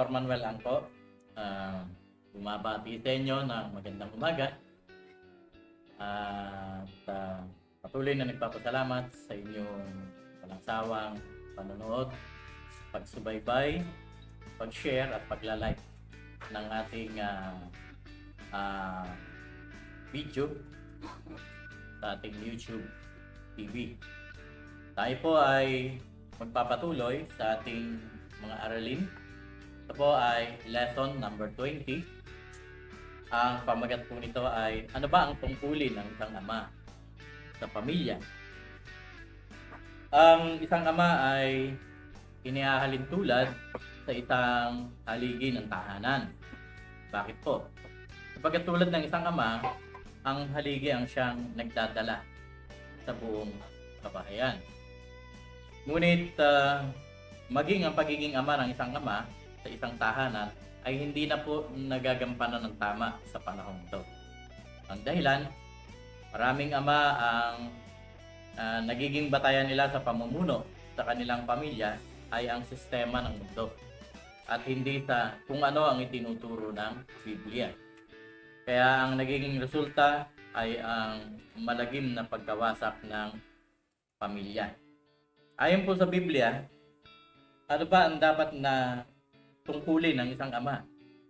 Pastor Manuel Angko. Bumabati sa inyo ng magandang umaga. Patuloy na nagpapasalamat sa inyong walang sawang panonood, pagsubaybay, pag-share at pagla-like ng ating video sa ating YouTube TV. Tayo po ay magpapatuloy sa ating mga aralin. Ito po ay lesson number 20. Ang pamagat po nito ay ano ba ang tungkulin ng isang ama sa pamilya? Ang isang ama ay inihahalin tulad sa isang haligi ng tahanan. Bakit po? Kapag tulad ng isang ama, ang haligi ang siyang nagdadala sa buong kabahayan. Ngunit maging ang pagiging ama ng isang ama sa isang tahanan ay hindi na po nagagampanan ng tama sa panahon ito. Ang dahilan, maraming ama ang nagiging batayan nila sa pamumuno sa kanilang pamilya ay ang sistema ng mundo at hindi sa kung ano ang itinuturo ng Biblia. Kaya ang nagiging resulta ay ang malagim na pagkawasak ng pamilya. Ayon po sa Biblia, ano ba ang dapat na tungkulin ng isang ama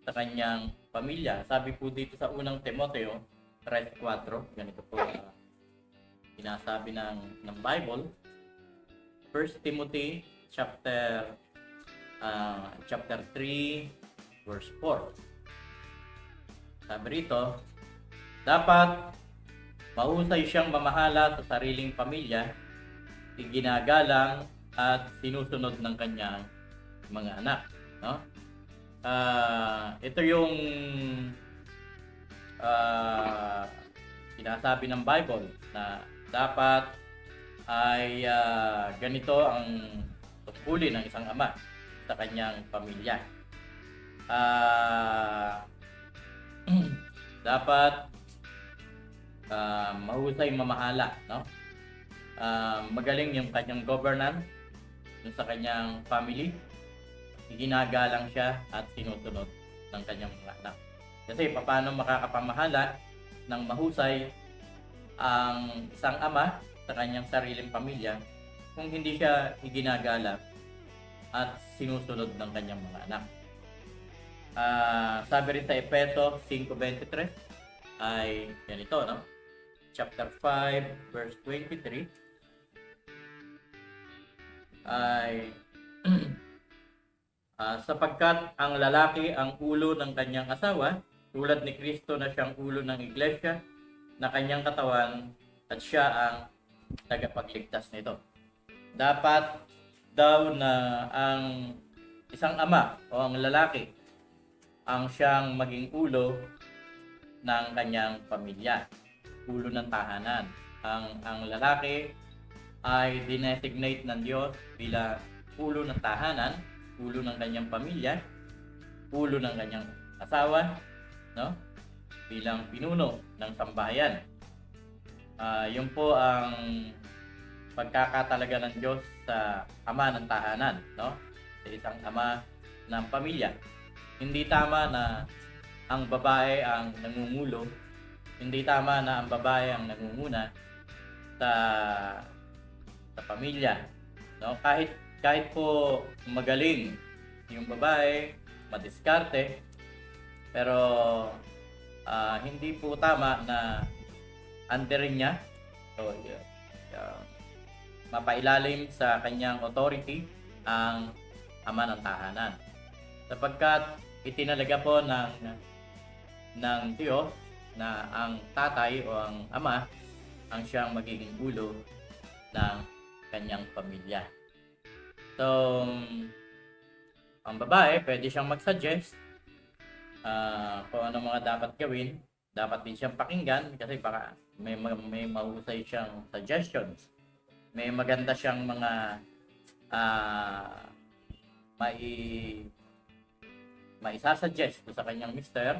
sa kanyang pamilya? Sabi po dito sa unang Timoteo 3:4, ganito po sinasabi ng Bible. 1 Timothy chapter 3 verse 4. Sabi rito, dapat mahusay siyang mamahala sa sariling pamilya, iginagalang at sinusunod ng kanyang mga anak, no? Ito yung sinasabi ng Bible na dapat ay ganito ang tungkulin ng isang ama sa kanyang pamilya. Dapat mahusay mamahala, no? Magaling yung kanyang governance sa kanyang family, ginagalang siya at sinusunod ng kanyang mga anak. Kasi paano makakapamahala ng mahusay ang isang ama sa kanyang sariling pamilya kung hindi siya iginagala at sinusunod ng kanyang mga anak. Sabi rin sa Efeso 5:23 ay ganito, no? Chapter 5 verse 23 ay sapagkat ang lalaki ang ulo ng kanyang asawa, tulad ni Kristo na siyang ulo ng iglesia na kanyang katawan, at siya ang tagapagligtas nito. Dapat daw na ang isang ama o ang lalaki ang siyang maging ulo ng kanyang pamilya, ulo ng tahanan. Ang lalaki ay dinesignate ng Diyos bilang ulo ng tahanan, ulo ng kanyang pamilya, ulo ng kanyang asawa, no? Bilang pinuno ng sambahayan. Yun po ang pagkakatalaga ng Diyos sa ama ng tahanan, no? Sa isang ama ng pamilya. Hindi tama na ang babae ang nangungulo, hindi tama na ang babae ang nangunguna sa pamilya, no? Kahit po magaling yung babae, madiskarte, pero hindi po tama na underin niya o mapailalim sa kanyang authority ang ama ng tahanan, sapagkat itinalaga po ng Diyos na ang tatay o ang ama ang siyang magiging ulo ng kanyang pamilya. So, ang babae, pwede siyang mag-suggest kung ano mga dapat gawin. Dapat din siyang pakinggan kasi baka may mahusay siyang suggestions. May maganda siyang mga maisasuggest sa kanyang mister.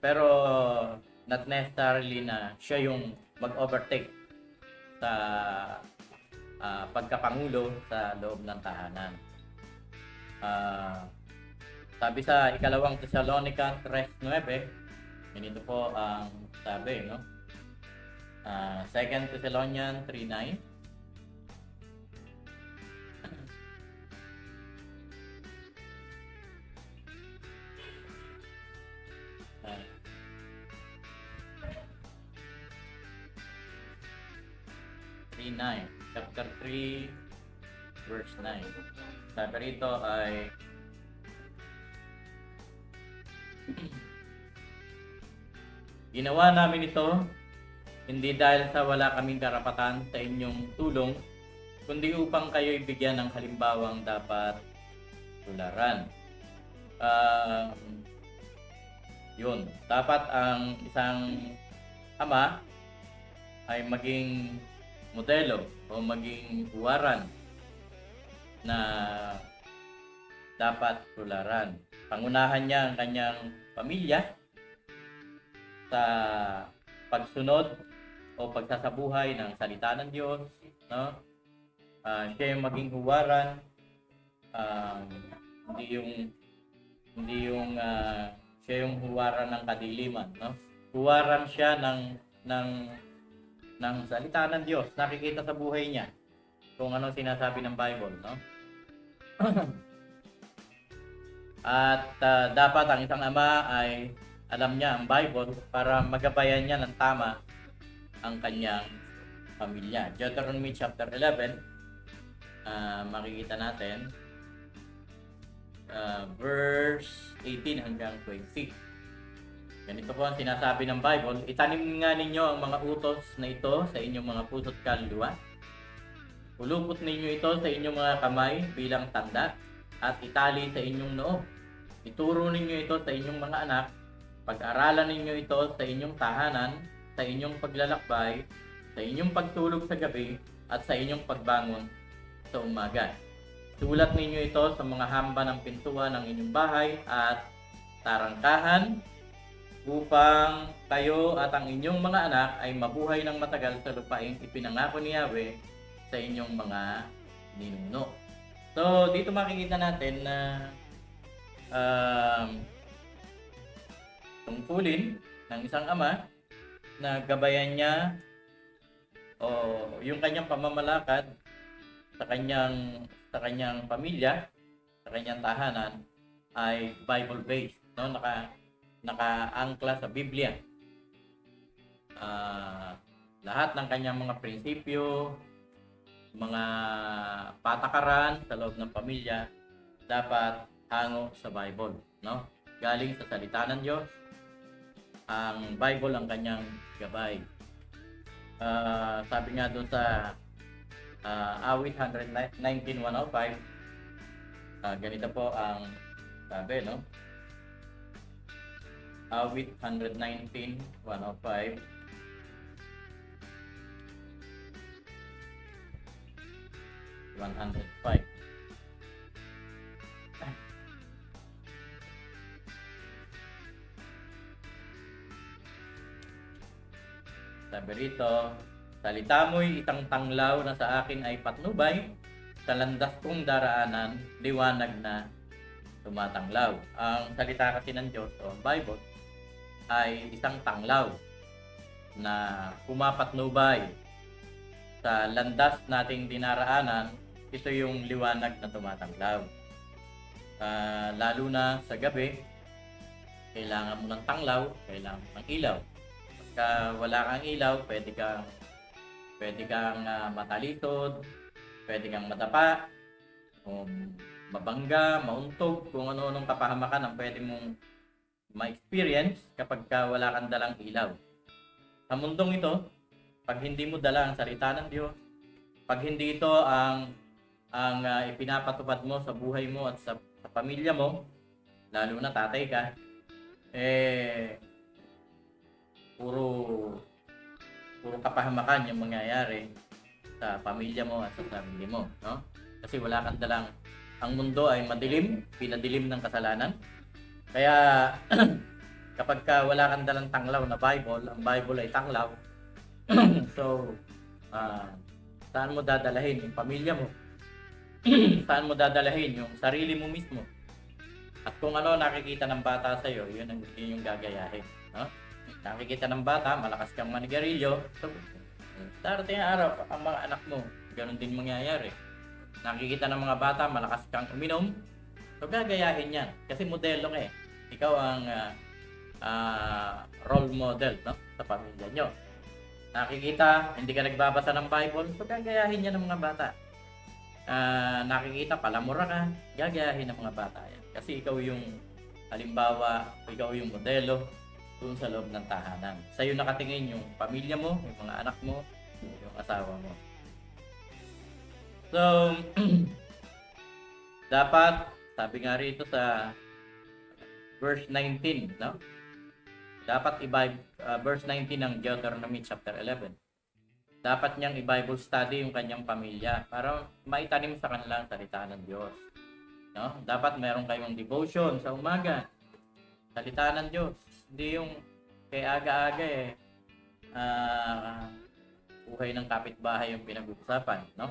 Pero not necessarily na siya yung mag-overtake sa pagkapangulo sa loob ng tahanan. Sabi sa ikalawang Thessalonica 3:9, ganito po ang sabi, no? 2 Thessalonians 3:9. Chapter 3 verse 9. Sabi rito ay ginawa namin ito hindi dahil sa wala kaming karapatan sa inyong tulong, kundi upang kayo'y bigyan ng halimbawang dapat tularan. Yun, dapat ang isang ama ay maging modelo o maging huwaran na dapat tularan. Pangunahan niya ang kanyang pamilya sa pagsunod o pagsasabuhay ng salita ng Diyos, no? Siya yung maging huwaran, hindi yung siya yung huwaran ng kadiliman, no? Huwaran siya ng salita ng Diyos. Nakikita sa buhay niya kung ano sinasabi ng Bible, no? At dapat ang isang ama ay alam niya ang Bible para magabayan niya ng tama ang kanyang pamilya. Deuteronomy chapter 11, makikita natin verse 18 hanggang 20. Ganito po ang sinasabi ng Bible: itanim nga ninyo ang mga utos na ito sa inyong mga puso't kaluluwa. Ulupot ninyo ito sa inyong mga kamay bilang tanda at itali sa inyong noo. Ituro ninyo ito sa inyong mga anak. Pag-aralan ninyo ito sa inyong tahanan, sa inyong paglalakbay, sa inyong pagtulog sa gabi, at sa inyong pagbangon sa umaga. Sulat ninyo ito sa mga hamba ng pintuan ng inyong bahay at tarangkahan upang kayo at ang inyong mga anak ay mabuhay ng matagal sa lupaing ipinangako ni Yahweh sa inyong mga ninuno. So, dito makikita natin na tungkulin ng isang ama na gabayan niya o yung kanyang pamamalakad sa kanyang pamilya, sa kanyang tahanan ay Bible based, no? Nakaangkla sa Biblia. Lahat ng kanyang mga prinsipyo, mga patakaran sa loob ng pamilya dapat hango sa Bible, no? Galing sa salita ng Diyos. Ang Bible ang kanyang gabay. Sabi nga doon sa awit 119:105, ganito po ang sabi, no? Awit 119:105. Sabi rito, salita mo'y isang tanglaw na sa akin ay patnubay, sa landas kong daraanan, liwanag na tumatanglaw. Ang salita kasi ng Diyos o Bible ay isang tanglaw na pumapatnubay sa landas nating dinaraanan. Ito yung liwanag na tumatanglaw. Lalo na sa gabi, kailangan mo ng tanglaw, kailangan mo ng ilaw. Pagka wala kang ilaw, pwede kang matalisod, pwede kang madapa, mabangga, mauntog, kung ano-anong kapahamakan ang pwede mong ma-experience kapag wala kang dalang ilaw. Sa mundong ito, pag hindi mo dala ang salita ng Diyos, pag hindi ito ang ipinapatupad mo sa buhay mo at sa pamilya mo, lalo na tatay ka, puro kapahamakan yung mangyayari sa pamilya mo at sa sarili mo, no? Kasi wala kang dalang, ang mundo ay madilim, pinadilim ng kasalanan. Kaya kapag wala kang dalang tanglaw na Bible, ang Bible ay tanglaw. So, saan mo dadalahin yung pamilya mo? saan mo dadalahin yung sarili mo mismo. At kung ano nakikita ng bata sa iyo, yun yung gagayahin, no? Nakikita ng bata, malakas kang manigarilyo, so, darating ang araw, ang mga anak mo, ganun din mangyayari. Nakikita ng mga bata, malakas kang uminom, so gagayahin yan. Kasi modelo ka eh. Ikaw ang role model, no? Sa pamilya nyo. Nakikita, hindi ka nagbabasa ng Bible, so gagayahin yan ng mga bata. Nakikita, palamura ka, gagayahin ng mga bata yan. Kasi ikaw yung halimbawa, ikaw yung modelo doon sa loob ng tahanan. Sa'yo nakatingin yung pamilya mo, yung mga anak mo, yung asawa mo. So, dapat, sabi nga rito sa verse 19, no? Dapat verse 19 ng Deuteronomy chapter 11. Dapat niyang i-Bible study yung kanyang pamilya para maitanim sa kanila ang salita ng Diyos. No? Dapat meron kayong devotion sa umaga. Salita ng Diyos. Hindi yung kay aga-aga buhay ng kapitbahay yung pinag-uusapan, no?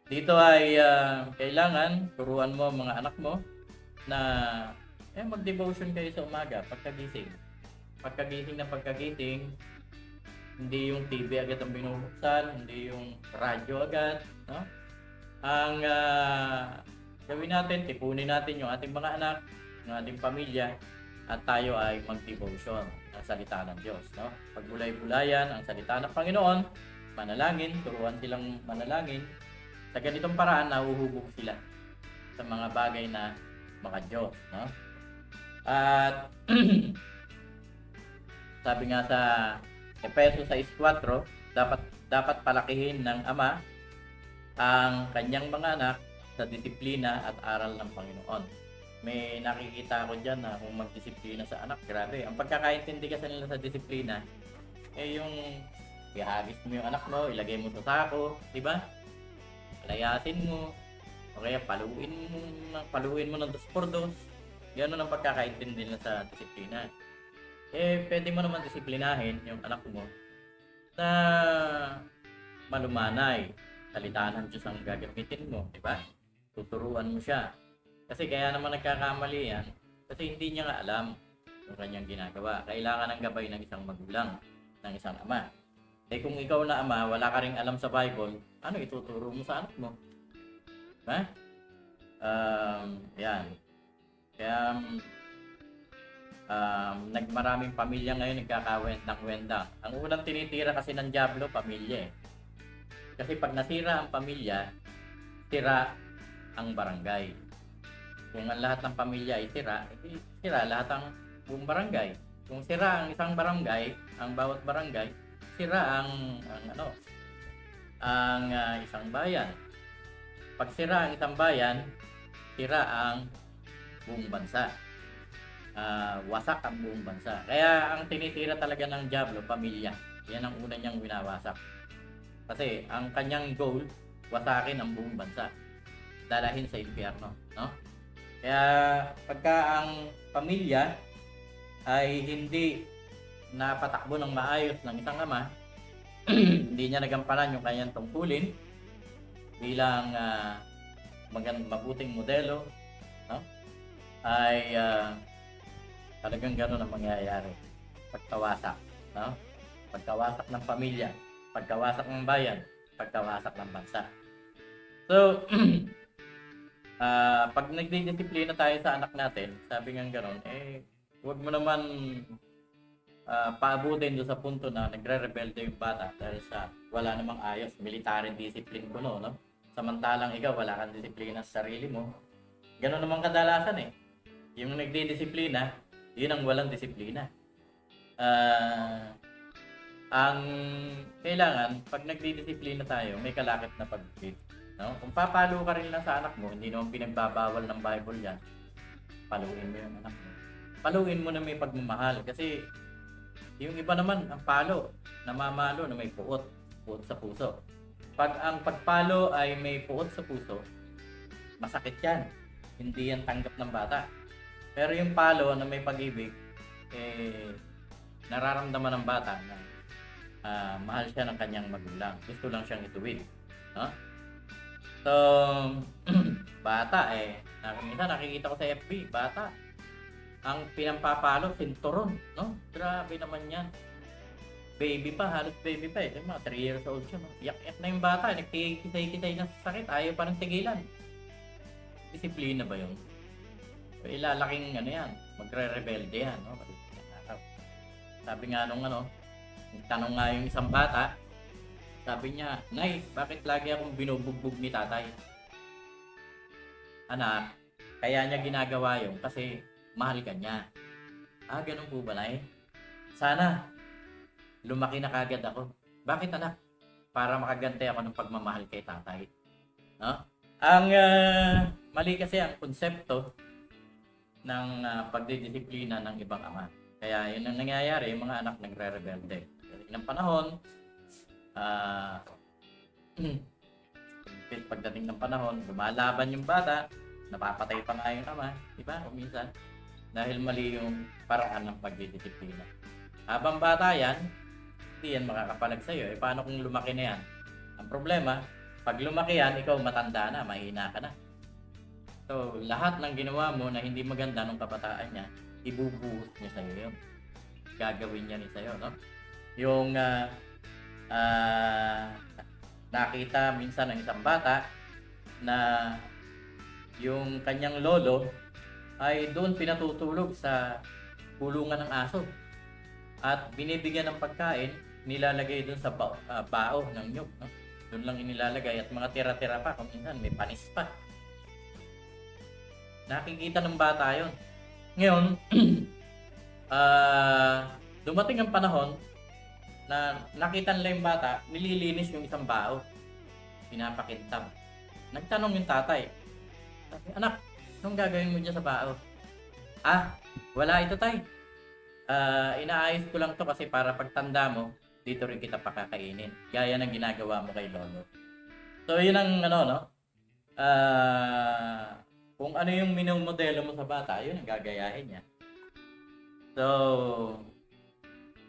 Dito ay kailangan turuan mo mga anak mo na mag-devotion kayo sa umaga pagkagising. Pagkagising, hindi yung TV agad ang binubuksan, hindi yung radyo agad, no? Ang gawin natin, tipunin natin yung ating mga anak, yung ating pamilya, at tayo ay mag-devotion ng salita ng Diyos, no? Pagbulay-bulayan ang salita ng Panginoon, manalangin, turuan silang manalangin. Sa ganitong paraan, nahuhubog sila sa mga bagay na mga Diyos, no? At sabi nga sa Efeso 6:4, dapat palakihin ng ama ang kanyang mga anak sa disiplina at aral ng Panginoon. May nakikita ako diyan na kung magdisiplina sa anak, grabe. Ang pagkakaintindi kasi nila sa disiplina, yung ihagis mo yung anak mo, ilagay mo sa sako, di ba? Layasin mo, o kaya paluin mo ng 2x2. Ganun ang pagkakaintindi nila sa disiplina. Pwede mo naman disiplinahin yung anak mo na malumanay. Salitaan ng Diyos ang gagamitin mo, di ba? Tuturuan mo siya. Kasi kaya naman nagkakamali yan, kasi hindi niya nga alam yung kanyang ginagawa. Kailangan ng gabay ng isang magulang, ng isang ama. Kung ikaw na ama, wala ka ring alam sa Bible, ano ituturo mo sa anak mo? Ha? Yan. Kaya, maraming pamilya ngayon nagkakawendang-wendang. Ang unang tinitira kasi ng dyablo, pamilya eh. Kasi pag nasira ang pamilya, sira ang barangay. Kung ang lahat ng pamilya ay sira lahat ang buong barangay. Kung sira ang isang barangay, ang bawat barangay, sira ang isang bayan. Pag sira ang isang bayan, sira ang buong bansa. Wasak ang buong bansa. Kaya ang tinitira talaga ng dyablo, pamilya. Yan ang una niyang winawasak. Kasi ang kanyang goal, wasakin ang buong bansa. Dalahin sa impyerno, no? Kaya pagka ang pamilya ay hindi napatakbo ng maayos ng isang ama, hindi niya nagampanan yung kanyang tungkulin bilang mabuting modelo, no? Ay talagang gano'n ang mangyayari. Pagkawasak, no? Pagkawasak ng pamilya, pagkawasak ng bayan, pagkawasak ng bansa. So, pag nagdidisiplina tayo sa anak natin, sabi nga gano'n, huwag mo naman paabutin doon sa punto na nagre-rebelde yung bata dahil sa wala namang ayos, military discipline ko no? Samantalang ikaw, wala kang disiplina sa sarili mo. Gano'n naman kadalasan eh. Yung nagdidisiplina, yun ang walang disiplina. Ang kailangan, pag nagdidisiplina tayo, may kalakip na pag-treat. No? Kung papalo ka rin lang sa anak mo, hindi naman pinagbabawal ng Bible yan, paluin mo yung anak mo. Paluin mo na may pagmamahal. Kasi yung iba naman, ang palo, namamalo na may puot sa puso. Pag ang pagpalo ay may puot sa puso, masakit yan. Hindi yan tanggap ng bata. Pero yung palo na may pag-ibig, nararamdaman ng bata na mahal siya ng kanyang magulang. Gusto lang siyang ituwid. No? So, bata minsan nakikita ko sa FB, bata, ang pinampapalo, sinturon, no? Grabe naman yan. Baby pa, halos baby pa eh. Mga 3 years old siya, no? Iyak-iyak na yung bata, nagkikisay-kisay na sa sakit, ayaw pa ng tigilan. Disiplina ba yun? So, ilalaking yan, magre-rebelde yan, no? Sabi nga nung tanong nga yung isang bata, sabi niya, "Nay, bakit lagi akong binubugbog ni tatay?" Anak, kaya niya ginagawa yun kasi mahal ka niya. Ah, ganun po ba, Nay? Sana, lumaki na kagad ako. Bakit, anak? Para makaganti ako ng pagmamahal kay tatay. No? Ang mali kasi ang konsepto ng pagdidisiplina ng ibang ama. Kaya yun ang nangyayari, yung mga anak nagre-rebelde. Ng panahon, pagdating ng panahon, lumalaban yung bata, napapatay pa nga yung ama, di ba? O minsan, dahil mali yung paraan ng pagdidisiplina. Habang bata yan, hindi yan makakapalag sa'yo. Paano kung lumaki na yan? Ang problema, pag lumaki yan, ikaw matanda na, mahina ka na. So, lahat ng ginawa mo na hindi maganda nung kabataan niya, ibubuhos niya sa'yo yun. Gagawin niya rin sa'yo, no? Yung nakita minsan ng isang bata na yung kanyang lolo ay doon pinatutulog sa kulungan ng aso at binibigyan ng pagkain, nilalagay doon sa bao ng nyug, no? Doon lang inilalagay at mga tira-tira pa, kung minsan may panis pa. Nakikita ng bata yon. Ngayon, dumating ang panahon na nakita nila yung bata, nililinis yung isang bao. Pinapakintab. Nagtanong yung tatay, sabi, "Anak, anong gagawin mo dyan sa bao?" "Ah, wala ito, tay. Inaayos ko lang to kasi para pagtanda mo, dito rin kita pakakainin. Gaya ng ginagawa mo kay lolo." So, yun ang kung ano yung minumodelo mo sa bata, yun ang gagayahin niya. So,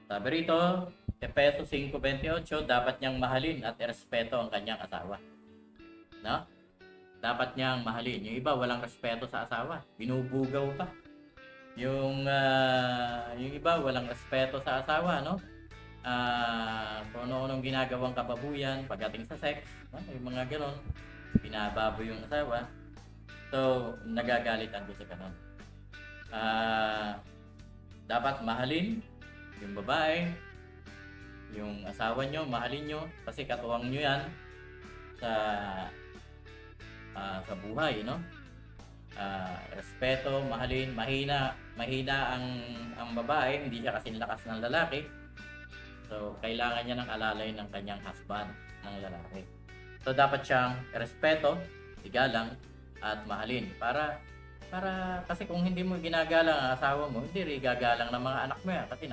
sabi rito, Efeso 5:28, dapat niyang mahalin at irespeto ang kanyang asawa. No? Dapat niyang mahalin. Yung iba, walang respeto sa asawa. Binubugaw pa. Yung iba, walang respeto sa asawa, no? Kung ano-anong ginagawang kababuyan pagdating sa sex, no? Yung mga ganon, binababoy yung asawa. So, nagagalit ang Diyos sa ganon. Dapat mahalin yung babae, yung asawa nyo, mahalin nyo kasi katuwang nyo yan sa buhay, no? Respeto, mahalin, mahina ang babae, hindi siya kasing lakas ng lalaki. So, kailangan niya ng alalay ng kanyang husband, ng lalaki. So, dapat siyang respeto, igalang, at mahalin. Para kasi kung hindi mo ginagalang ang asawa mo, hindi rin gagalang ng mga anak mo yan. Kasi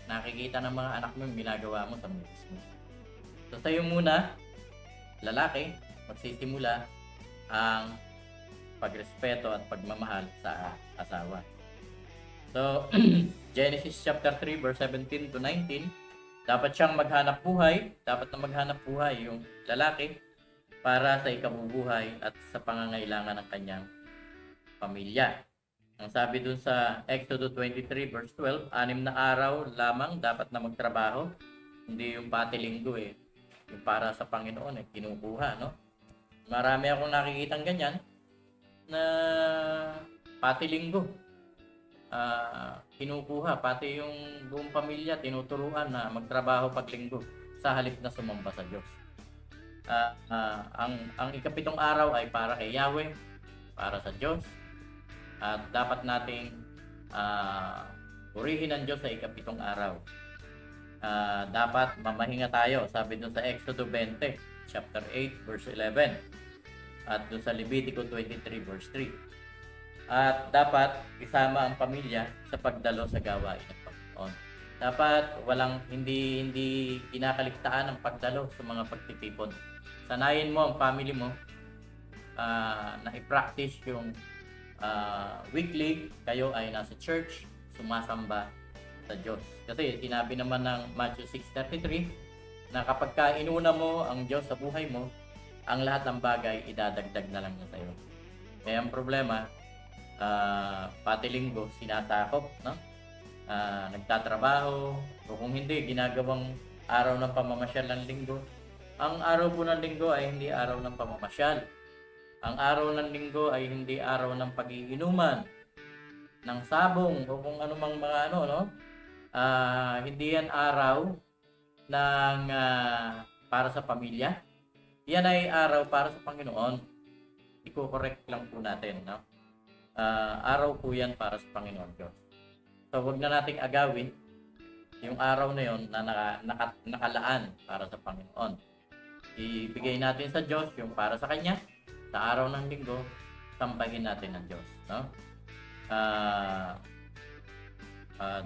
nakikita ng mga anak mo yung ginagawa mo sa movies mo. So, sa'yo muna, lalaki, magsisimula ang pagrespeto at pagmamahal sa asawa. So, Genesis chapter 3 verse 17 to 19, dapat siyang maghanap buhay, dapat na maghanap buhay yung lalaki para sa ikabubuhay at sa pangangailangan ng kanyang pamilya. Ang sabi dun sa Exodus 23 verse 12, 6 na araw lamang dapat na magtrabaho, hindi yung pati linggo yung para sa Panginoon kinukuha, no? Marami akong nakikitang ganyan na pati linggo kinukuha, pati yung buong pamilya tinuturuan na magtrabaho pag linggo sa halip na sumamba sa Diyos. Ang ikapitong araw ay para kay Yahweh, para sa Diyos, at dapat nating purihin ang Diyos sa ikapitong araw. Dapat mamahinga tayo, sabi dun sa Exodus 20 chapter 8 verse 11 at dun sa Levitico 23 verse 3. At dapat isama ang pamilya sa pagdalo sa gawain ng Panginoon. Dapat hindi kinakaligtaan ang pagdalo sa mga pagtitipon. Sanayin mo ang family mo na i-practice yung weekly kayo ay nasa church, sumasamba sa Diyos. Kasi sinabi naman ng Matthew 6:33 na kapag inuna mo ang Diyos sa buhay mo, ang lahat ng bagay idadagdag na lang niya sa'yo. Kaya ang problema, pati linggo sinasakop, no? Nagtatrabaho, o kung hindi, ginagawang araw ng pamamasyal ng linggo. Ang araw po ng linggo ay hindi araw ng pamamasyal. Ang araw ng linggo ay hindi araw ng pag-iinuman, ng sabong, o kung anumang mga ano, no? Hindi yan araw ng para sa pamilya. Yan ay araw para sa Panginoon. Iko-correct lang po natin, no? Araw po yan para sa Panginoon Diyos. So, huwag na nating agawin yung araw na yon na nakalaan para sa Panginoon. Ibigay natin sa Diyos yung para sa Kanya. Sa araw ng linggo, sambahin natin ang Diyos, no?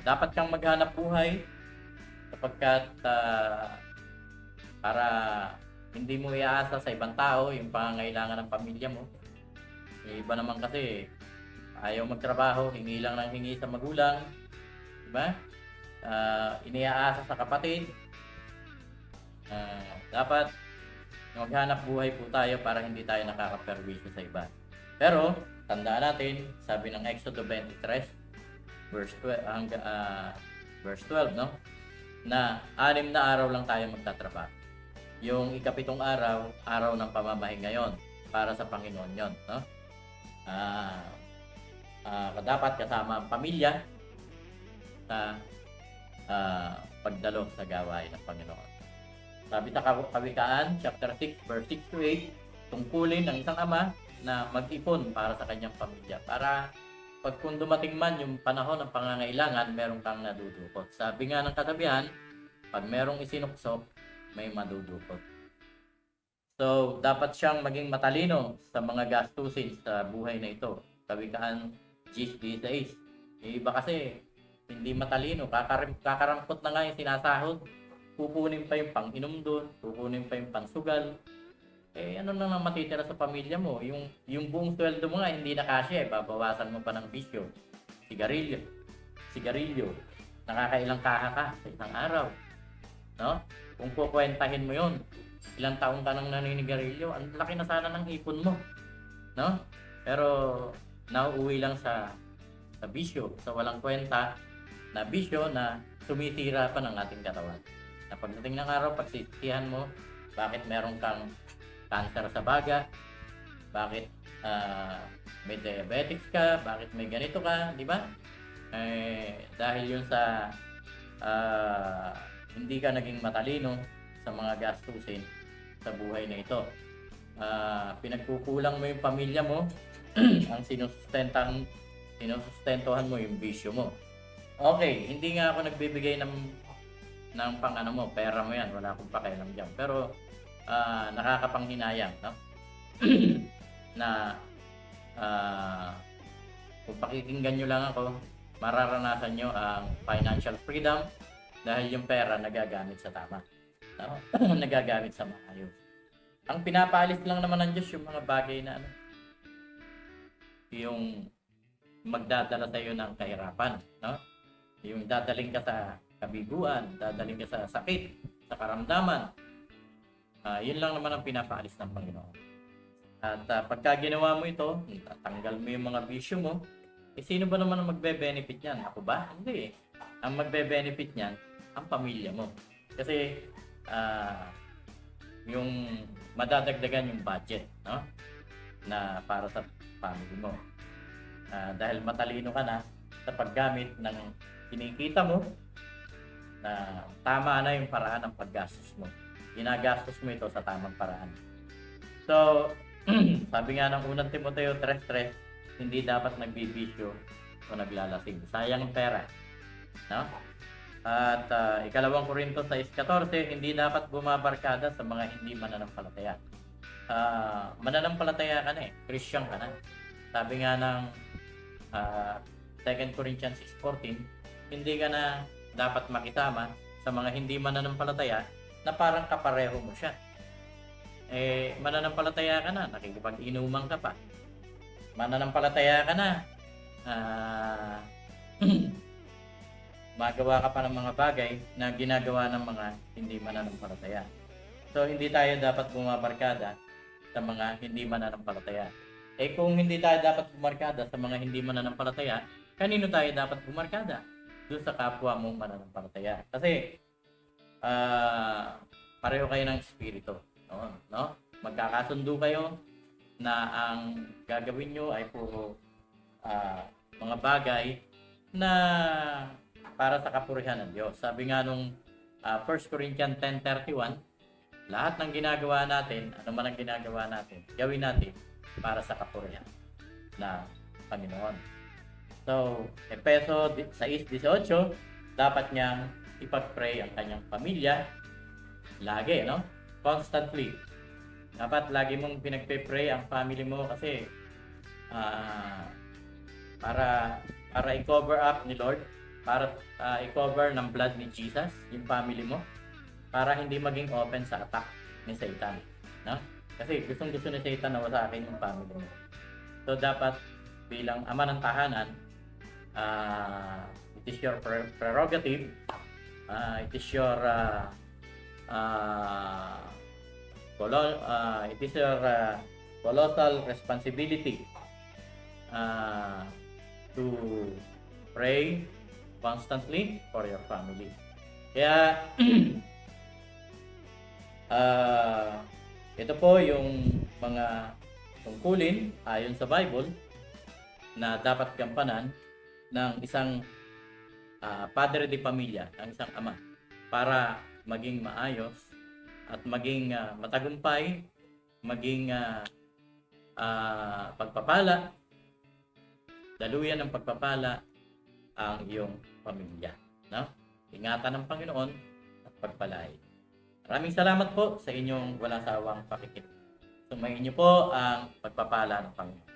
Dapat kang maghanap buhay sapagkat para hindi mo iaasa sa ibang tao yung pangangailangan ng pamilya mo. Yung iba naman kasi ayaw magtrabaho, hingi lang ng hingi sa magulang, diba? Iniaasa sa kapatid. Dapat maghanap buhay po tayo para hindi tayo nakakaperwisyo sa iba. Pero tandaan natin, sabi ng Exodo 23 verse 12, no? Na 6 na araw lang tayo magtatrabaho. Yung ikapitong araw, araw ng pamamahinga ngayon para sa Panginoon yon, no? Dapat kasama ang pamilya sa pagdalo sa gawain ng Panginoon. Sabi sa Kawikaan, chapter 6, verse 6 to 8, tungkulin ng isang ama na mag-ipon para sa kanyang pamilya. Para pag kung dumating man yung panahon ng pangangailangan, meron kang nadudukot. Sabi nga ng kasabihan, pag merong isinuksok, may madudukot. So, dapat siyang maging matalino sa mga gastusin sa buhay na ito. Kawikaan 10:16. Yung iba kasi, hindi matalino. Kakarampot na nga yung sinasahod. Kukunin pa yung pang-inom doon, kukunin pa yung pang-sugal. Ano na matitira sa pamilya mo? Yung buong sweldo mo nga hindi na kasya, babawasan mo pa ng bisyo. Sigarilyo. Nakakailang kaha ka sa isang araw, no? Kung kukwentahin mo yon, ilang taon ka nang naninigarilyo, ang laki na sana ng ipon mo, no? Pero nauuwi lang sa bisyo, sa walang kwenta na bisyo na sumitira pa ng ating katawan. Na pagdating ng araw, pagsisihan mo, bakit meron kang cancer sa baga, bakit may diabetes ka, bakit may ganito ka, di ba? Dahil yun sa hindi ka naging matalino sa mga gastusin sa buhay na ito. Pinagkukulang mo yung pamilya mo, ang sinusustentuhan mo yung bisyo mo. Okay, hindi nga ako nagbibigay ng pang mo, pera mo yan, wala akong pakialam dyan. Pero nakakapanghinayang, no? Na kung pakikinggan nyo lang ako, mararanasan nyo ang financial freedom dahil yung pera nagagamit sa tama, no? Nagagamit sa maayos. Ang pinapaalis lang naman ng Diyos yung mga bagay na yung magdadala sa iyo ng kahirapan, no? Yung dadaling ka sa kabiguan, dadaling ka sa sakit, sa karamdaman. Yun lang naman ang pinapaalis ng Panginoon. At pagka ginawa mo ito, tatanggal mo yung mga bisyo mo, sino ba naman ang magbe-benefit niyan? Ako ba? Hindi. Ang magbe-benefit niyan, ang pamilya mo. Kasi yung madadagdagan yung budget, no? Na para sa family mo. Dahil matalino ka na sa paggamit ng kinikita mo, na tama na yung paraan ng paggastos mo. Ginagastos mo ito sa tamang paraan. So, sabi nga ng unang Timoteo 3:3, hindi dapat nagbibisyo o naglalasing. Sayang ang pera, no? At ikalawang Korinto 6:14, hindi dapat bumabarkada sa mga hindi mananampalataya. Mananampalataya ka na Christian ka na. Sabi nga ng 2 Corinthians 6:14, hindi ka na dapat makisama sa mga hindi mananampalataya na parang kapareho mo siya. Mananampalataya ka na, nakikipag-inuman ka pa. Mananampalataya ka na, magawa ka pa ng mga bagay na ginagawa ng mga hindi mananampalataya. So, hindi tayo dapat bumabarkada sa mga hindi mananampalataya. Eh kung hindi tayo dapat bumarkada sa mga hindi mananampalataya, kanino tayo dapat bumarkada? Doon sa kapwa mong mananampalataya. Kasi pareho kayo ng espiritu, no? Magkakasundo kayo na ang gagawin nyo ay puro mga bagay na para sa kapurihan ng Diyos. Sabi nga nung 1 Corinthians 10:31, lahat ng ginagawa natin, ano man ang ginagawa natin, gawin natin para sa kapurihan na Panginoon. So, Efeso 6:18, dapat niyang ipag-pray ang kanyang pamilya lagi, no? Constantly. Dapat lagi mong pinagpe-pray ang family mo kasi para i-cover up ni Lord, para i-cover ng blood ni Jesus yung family mo, para hindi maging open sa attack ni Satan, no? Kasi gustong-gusto ni Satan na wasakin yung family mo. So dapat bilang ama ng tahanan, it is your prerogative, it is your colossal responsibility to pray constantly for your family. Kaya ito po yung mga tungkulin ayon sa Bible na dapat gampanan ng isang padre de pamilya, ng isang ama, para maging maayos at maging matagumpay, maging pagpapala, daluyan ng pagpapala ang iyong pamilya, no? Ingatan ng Panginoon at pagpalain. Maraming salamat po sa inyong walang sawang pakikinig. Sumayin niyo po ang pagpapala ng Panginoon.